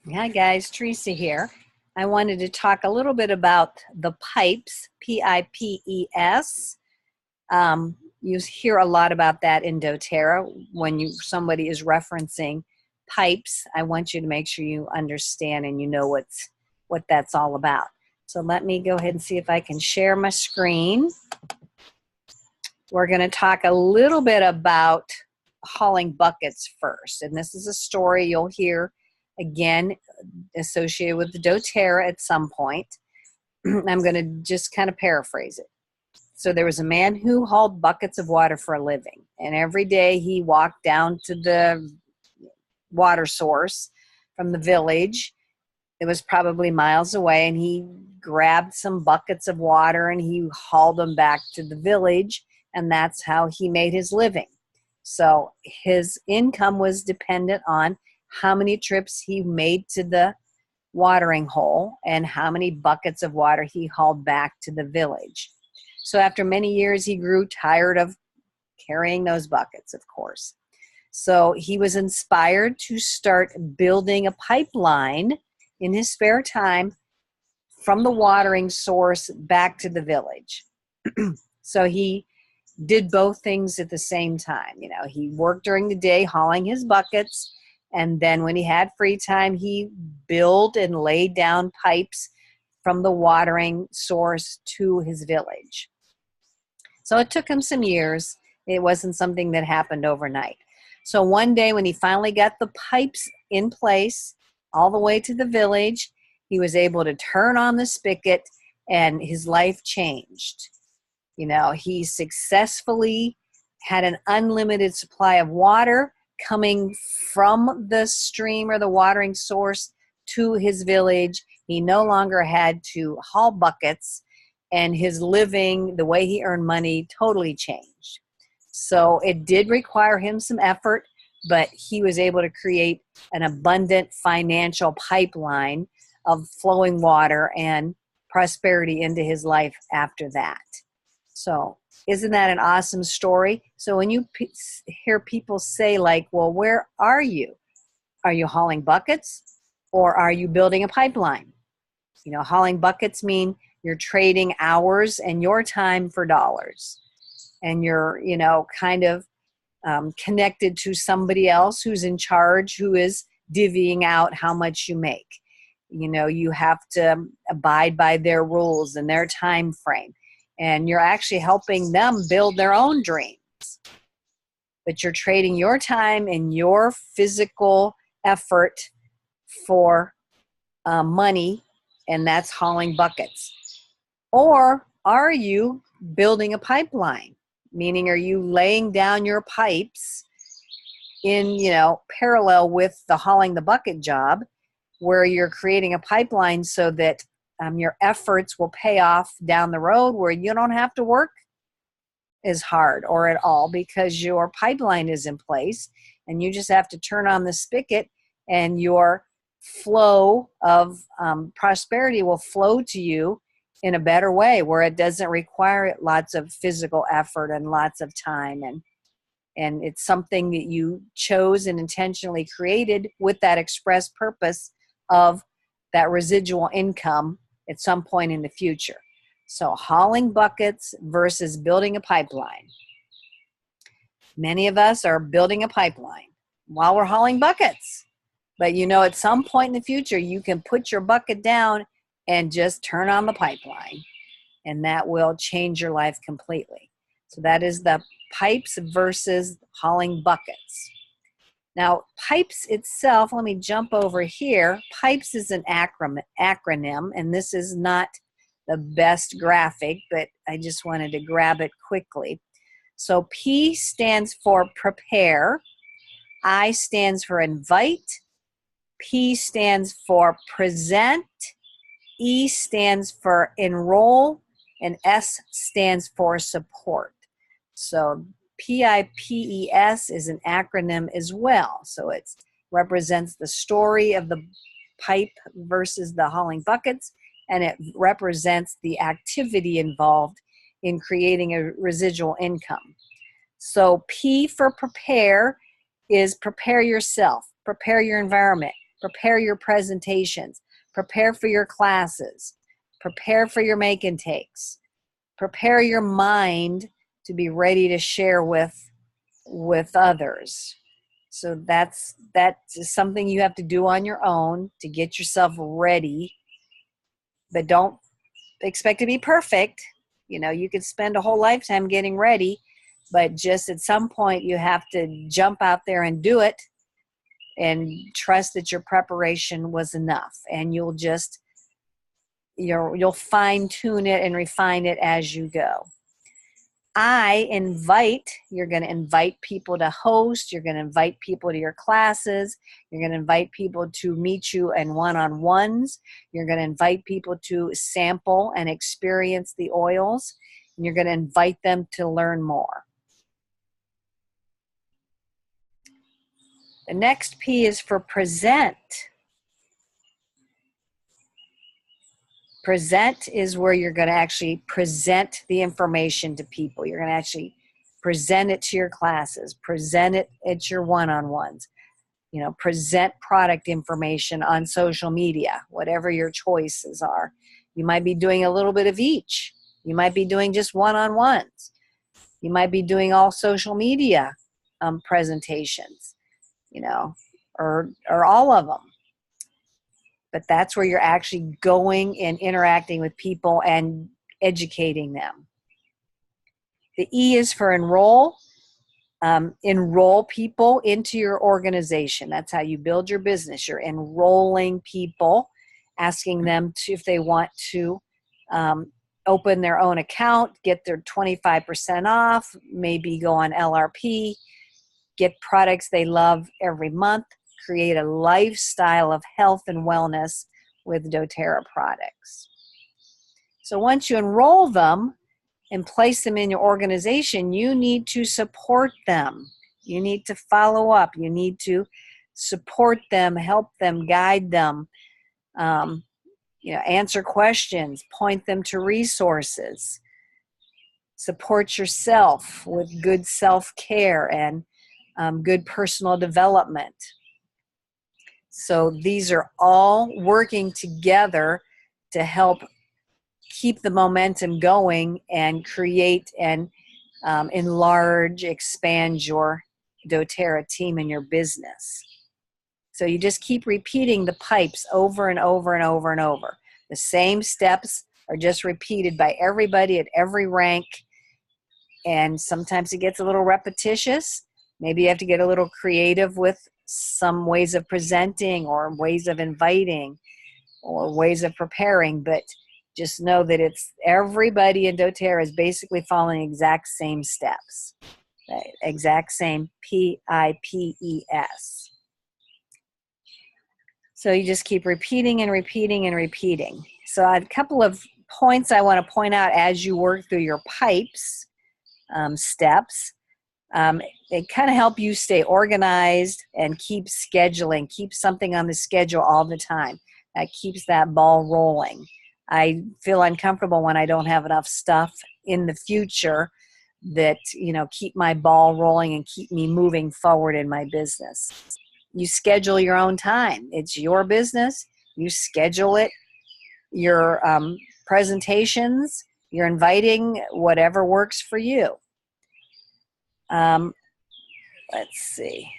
Hi guys, Teresa here. I wanted to talk a little bit about the pipes, P-I-P-E-S. You hear a lot about that in doTERRA. When somebody is referencing pipes, I want you to make sure you understand and you know what that's all about. So let me go ahead and see if I can share my screen. We're going to talk a little bit about hauling buckets first. And this is a story you'll hear again associated with the doTERRA at some point. I'm going to just kind of paraphrase it. So there was a man who hauled buckets of water for a living. And every day he walked down to the water source from the village. It was probably miles away. And he grabbed some buckets of water and he hauled them back to the village. And that's how he made his living. So his income was dependent on how many trips he made to the watering hole and how many buckets of water he hauled back to the village. So after many years, he grew tired of carrying those buckets, of course. So he was inspired to start building a pipeline in his spare time from the watering source back to the village. So he did both things at the same time. You know, he worked during the day hauling his buckets, and then when he had free time, he built and laid down pipes from the watering source to his village. So it took him some years. It wasn't something that happened overnight. So one day when he finally got the pipes in place all the way to the village, he was able to turn on the spigot and his life changed. You know, he successfully had an unlimited supply of water coming from the stream or the watering source to his village. He no longer had to haul buckets, and his living, the way he earned money, totally changed. So it did require him some effort, but he was able to create an abundant financial pipeline of flowing water and prosperity into his life after that. So isn't that an awesome story? So when you hear people say like, well, where are you? Are you hauling buckets or are you building a pipeline? You know, hauling buckets mean you're trading hours and your time for dollars. And you're, you know, kind of connected to somebody else who's in charge, who is divvying out how much you make. You know, you have to abide by their rules and their time frame. And you're actually helping them build their own dreams. But you're trading your time and your physical effort for money, and that's hauling buckets. Or are you building a pipeline? Meaning, are you laying down your pipes in, you know, parallel with the hauling the bucket job, where you're creating a pipeline so that your efforts will pay off down the road, where you don't have to work as hard or at all because your pipeline is in place and you just have to turn on the spigot and your flow of prosperity will flow to you in a better way, where it doesn't require lots of physical effort and lots of time, and it's something that you chose and intentionally created with that express purpose of that residual income at some point in the future. So hauling buckets versus building a pipeline. Many of us are building a pipeline while we're hauling buckets. But you know, at some point in the future, you can put your bucket down and just turn on the pipeline, and that will change your life completely. So that is the pipes versus hauling buckets. Now, pipes itself, let me jump over here. Pipes is an acronym, and this is not the best graphic, but I just wanted to grab it quickly. So P stands for prepare, I stands for invite, P stands for present, E stands for enroll, and S stands for support. So PIPES is an acronym as well. So it represents the story of the pipe versus the hauling buckets, and it represents the activity involved in creating a residual income. So P for prepare is prepare yourself, prepare your environment, Prepare your presentations. Prepare for your classes. Prepare for your make and takes. Prepare your mind to be ready to share with others. So that's something you have to do on your own to get yourself ready. But don't expect to be perfect. You know, you could spend a whole lifetime getting ready, but just at some point you have to jump out there and do it and trust that your preparation was enough, and you'll fine tune it and refine it as you go. You're going to invite people to host, you're going to invite people to your classes, you're going to invite people to meet you in one-on-ones, you're going to invite people to sample and experience the oils, and you're going to invite them to learn more. The next P is for present. Present is where you're going to actually present the information to people. You're going to actually present it to your classes, present it at your one-on-ones, you know, present product information on social media, whatever your choices are. You might be doing a little bit of each. You might be doing just one-on-ones. You might be doing all social media presentations, you know, or all of them. But that's where you're actually going and interacting with people and educating them. The E is for enroll. Enroll people into your organization. That's how you build your business. You're enrolling people, asking them if they want to open their own account, get their 25% off, maybe go on LRP, get products they love every month, create a lifestyle of health and wellness with doTERRA products. So once you enroll them and place them in your organization, you need to support them. You need to follow up. You need to support them, help them, guide them, answer questions, point them to resources. Support yourself with good self-care and good personal development. So these are all working together to help keep the momentum going and create and enlarge, expand your doTERRA team and your business. So you just keep repeating the pipes over and over and over and over. The same steps are just repeated by everybody at every rank, and sometimes it gets a little repetitious. Maybe you have to get a little creative with some ways of presenting or ways of inviting or ways of preparing, but just know that it's everybody in doTERRA is basically following the exact same steps, right? Exact same PIPES. So you just keep repeating and repeating and repeating. So I have a couple of points I want to point out as you work through your pipes steps. They kind of help you stay organized and keep scheduling, keep something on the schedule all the time. That keeps that ball rolling. I feel uncomfortable when I don't have enough stuff in the future that, keep my ball rolling and keep me moving forward in my business. You schedule your own time. It's your business. You schedule it. Your presentations, you're inviting whatever works for you. Let's see.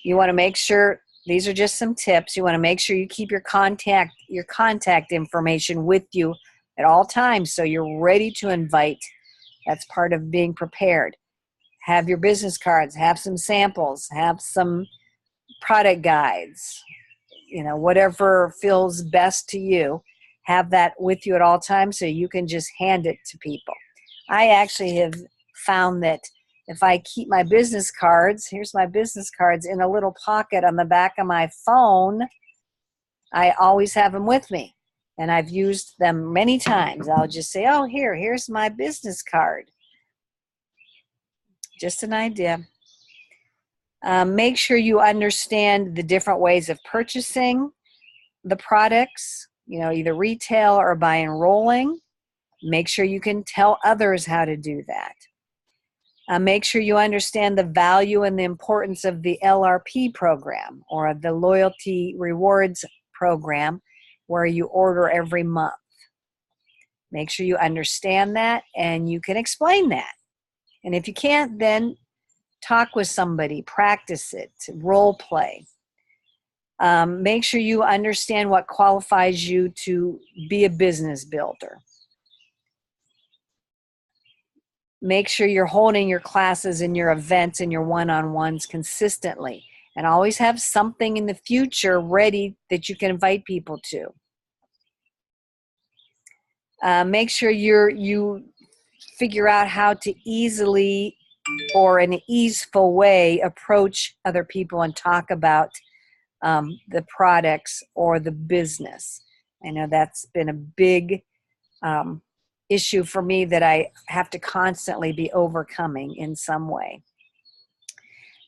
You want to make sure, these are just some tips. You want to make sure you keep your contact information with you at all times so you're ready to invite. That's part of being prepared. Have your business cards, have some samples, have some product guides, whatever feels best to you. Have that with you at all times so you can just hand it to people. I actually have found that if I keep my business cards, here's my business cards, in a little pocket on the back of my phone, I always have them with me. And I've used them many times. I'll just say, oh, here's my business card. Just an idea. Make sure you understand the different ways of purchasing the products, either retail or by enrolling. Make sure you can tell others how to do that. Make sure you understand the value and the importance of the LRP program, or the Loyalty Rewards program, where you order every month. Make sure you understand that and you can explain that. And if you can't, then talk with somebody, practice it, role play. Make sure you understand what qualifies you to be a business builder. Make sure you're holding your classes and your events and your one-on-ones consistently, and always have something in the future ready that you can invite people to. Make sure you figure out how to easily, or in an easeful way, approach other people and talk about the products or the business. I know that's been a big issue for me that I have to constantly be overcoming in some way.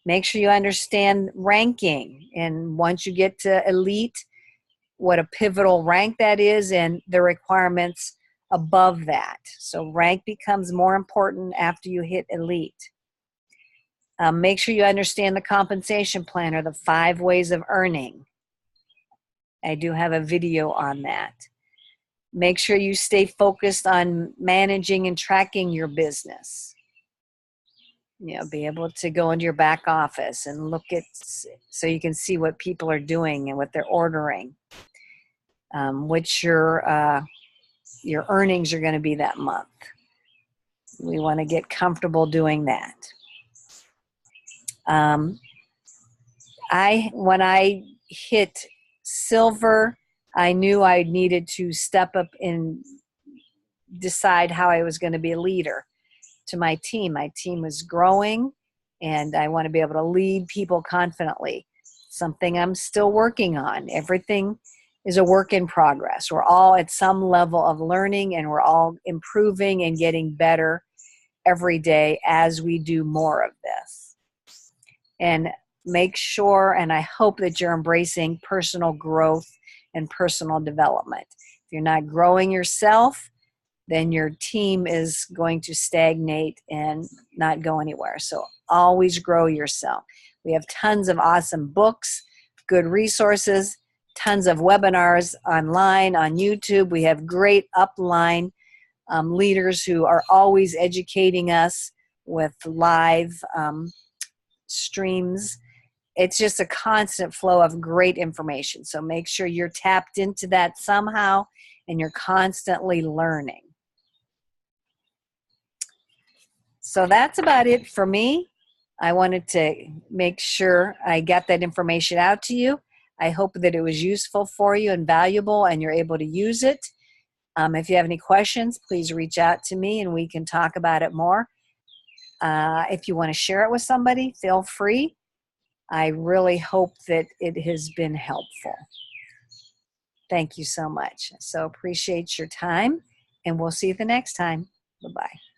Make sure you understand ranking, and once you get to elite, what a pivotal rank that is and the requirements above that. So rank becomes more important after you hit elite. Make sure you understand the compensation plan, or the 5 ways of earning. I do have a video on that. Make sure you stay focused on managing and tracking your business. You know, be able to go into your back office and look at, so you can see what people are doing and what they're ordering, what your earnings are going to be that month. We want to get comfortable doing that. When I hit silver, I knew I needed to step up and decide how I was going to be a leader to my team. My team was growing, and I want to be able to lead people confidently. Something I'm still working on. Everything is a work in progress. We're all at some level of learning, and we're all improving and getting better every day as we do more of this. And make sure, and I hope that you're embracing personal growth and personal development. If you're not growing yourself, then your team is going to stagnate and not go anywhere. So always grow yourself. We have tons of awesome books, good resources, tons of webinars online, on YouTube. We have great upline leaders who are always educating us with live streams. It's just a constant flow of great information. So make sure you're tapped into that somehow, and you're constantly learning. So that's about it for me. I wanted to make sure I got that information out to you. I hope that it was useful for you and valuable, and you're able to use it. If you have any questions, please reach out to me and we can talk about it more. If you want to share it with somebody, feel free. I really hope that it has been helpful. Thank you so much. So appreciate your time, and we'll see you the next time. Bye-bye.